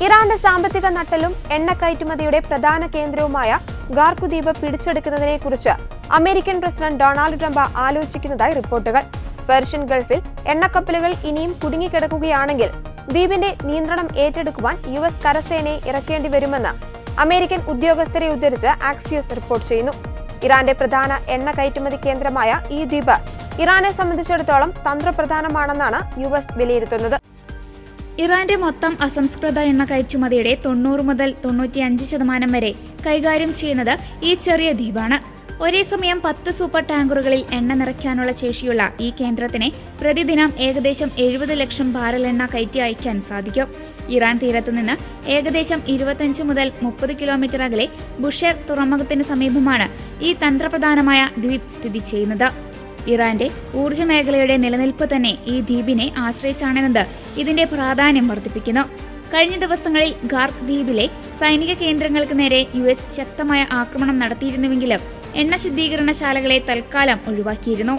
ഇറാന്റെ സാമ്പത്തിക നട്ടെല്ലും എണ്ണ കയറ്റുമതിയുടെ പ്രധാന കേന്ദ്രവുമായ ഗാർക്ക് ദ്വീപ് പിടിച്ചെടുക്കുന്നതിനെക്കുറിച്ച് അമേരിക്കൻ പ്രസിഡന്റ് ഡൊണാൾഡ് ട്രംപ് ആലോചിക്കുന്നതായി റിപ്പോർട്ടുകൾ. പേർഷ്യൻ ഗൾഫിൽ എണ്ണക്കപ്പലുകൾ ഇനിയും കുടുങ്ങിക്കിടക്കുകയാണെങ്കിൽ ദ്വീപിന്റെ നിയന്ത്രണം ഏറ്റെടുക്കുവാൻ US കരസേനയെ ഇറക്കേണ്ടി വരുമെന്ന് അമേരിക്കൻ ഉദ്യോഗസ്ഥരെ ഉദ്ധരിച്ച് ആക്സിയോസ് റിപ്പോർട്ട് ചെയ്യുന്നു. ഇറാന്റെ പ്രധാന എണ്ണ കയറ്റുമതി കേന്ദ്രമായ ഈ ദ്വീപ് ഇറാനെ സംബന്ധിച്ചിടത്തോളം തന്ത്രപ്രധാനമാണെന്നാണ് US വിലയിരുത്തുന്നത്. ഇറാന്റെ മൊത്തം അസംസ്കൃത എണ്ണ കയറ്റുമതിയുടെ 90 മുതൽ 95% വരെ കൈകാര്യം ചെയ്യുന്നത് ഈ ചെറിയ ദ്വീപാണ്. ഒരേ സമയം 10 സൂപ്പർ ടാങ്കറുകളിൽ എണ്ണ നിറയ്ക്കാനുള്ള ശേഷിയുള്ള ഈ കേന്ദ്രത്തിന് പ്രതിദിനം ഏകദേശം 70 ലക്ഷം ബാരൽ എണ്ണ കയറ്റി അയക്കാൻ സാധിക്കും. ഇറാൻ തീരത്ത് നിന്ന് ഏകദേശം 25 മുതൽ 30 കിലോമീറ്റർ അകലെ ബുഷേർ തുറമുഖത്തിന് സമീപമാണ് ഈ തന്ത്രപ്രധാനമായ ദ്വീപ് സ്ഥിതി ചെയ്യുന്നത്. ഇറാന്റെ ഊർജ്ജ മേഖലയുടെ നിലനിൽപ്പ് തന്നെ ഈ ദ്വീപിനെ ആശ്രയിച്ചാണെന്നത് ഇതിന്റെ പ്രാധാന്യം വർദ്ധിപ്പിക്കുന്നു. കഴിഞ്ഞ ദിവസങ്ങളിൽ ഗാർക്ക് ദ്വീപിലെ സൈനിക കേന്ദ്രങ്ങൾക്ക് നേരെ US ശക്തമായ ആക്രമണം നടത്തിയിരുന്നുവെങ്കിലും എണ്ണ ശുദ്ധീകരണശാലകളെ തൽക്കാലം ഒഴിവാക്കിയിരുന്നു.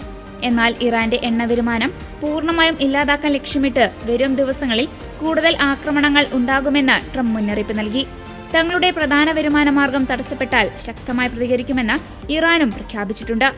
എന്നാൽ ഇറാന്റെ എണ്ണ വരുമാനം പൂർണ്ണമായും ഇല്ലാതാക്കാൻ ലക്ഷ്യമിട്ട് വരും ദിവസങ്ങളിൽ കൂടുതൽ ആക്രമണങ്ങൾ ഉണ്ടാകുമെന്ന് ട്രംപ് മുന്നറിയിപ്പ് നൽകി. തങ്ങളുടെ പ്രധാന വരുമാന മാർഗം തടസ്സപ്പെട്ടാൽ ശക്തമായി പ്രതികരിക്കുമെന്ന് ഇറാനും പ്രഖ്യാപിച്ചിട്ടുണ്ട്.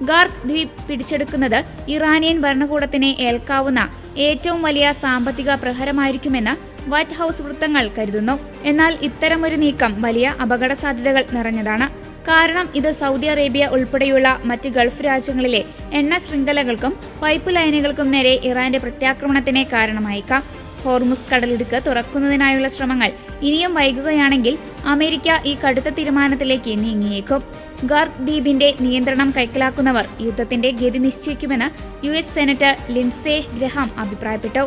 ഗാർക്ക് ദ്വീപ് പിടിച്ചെടുക്കുന്നത് ഇറാനിയൻ ഭരണകൂടത്തിന് ഏൽക്കാവുന്ന ഏറ്റവും വലിയ സാമ്പത്തിക പ്രഹരമായിരിക്കുമെന്ന് വൈറ്റ് ഹൌസ് വൃത്തങ്ങൾ കരുതുന്നു. എന്നാൽ ഇത്തരമൊരു നീക്കം വലിയ അപകട സാധ്യതകൾ നിറഞ്ഞതാണ്. കാരണം ഇത് സൗദി അറേബ്യ ഉൾപ്പെടെയുള്ള മറ്റ് ഗൾഫ് രാജ്യങ്ങളിലെ എണ്ണ ശൃംഖലകൾക്കും പൈപ്പ് ലൈനുകൾക്കും നേരെ ഇറാന്റെ പ്രത്യാക്രമണത്തിന് കാരണമായേക്കാം. ഹോർമുസ് കടലിടുക്ക് തുറക്കുന്നതിനായുള്ള ശ്രമങ്ങൾ ഇനിയും വൈകുകയാണെങ്കിൽ അമേരിക്ക ഈ കടുത്ത തീരുമാനത്തിലേക്ക് നീങ്ങിയേക്കും. ഗാർക്ക് ദ്വീപിന്റെ നിയന്ത്രണം കൈക്കലാക്കുന്നവർ യുദ്ധത്തിന്റെ ഗതി നിശ്ചയിക്കുമെന്ന് US സെനറ്റർ ലിൻഡ്സേ ഗ്രഹാം അഭിപ്രായപ്പെട്ടു.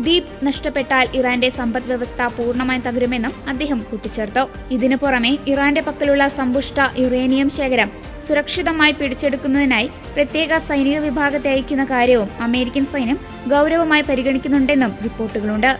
ദ്വീപ് നഷ്ടപ്പെട്ടാൽ ഇറാന്റെ സമ്പദ് വ്യവസ്ഥ പൂർണ്ണമായും തകരുമെന്നും അദ്ദേഹം കൂട്ടിച്ചേർത്തു. ഇതിനു പുറമെ ഇറാന്റെ പക്കലുള്ള സമ്പുഷ്ട യുറേനിയം ശേഖരം സുരക്ഷിതമായി പിടിച്ചെടുക്കുന്നതിനായി പ്രത്യേക സൈനിക വിഭാഗത്തെ അയക്കുന്ന കാര്യവും അമേരിക്കൻ സൈന്യം ഗൗരവമായി പരിഗണിക്കുന്നുണ്ടെന്നും റിപ്പോർട്ടുകളുണ്ട്.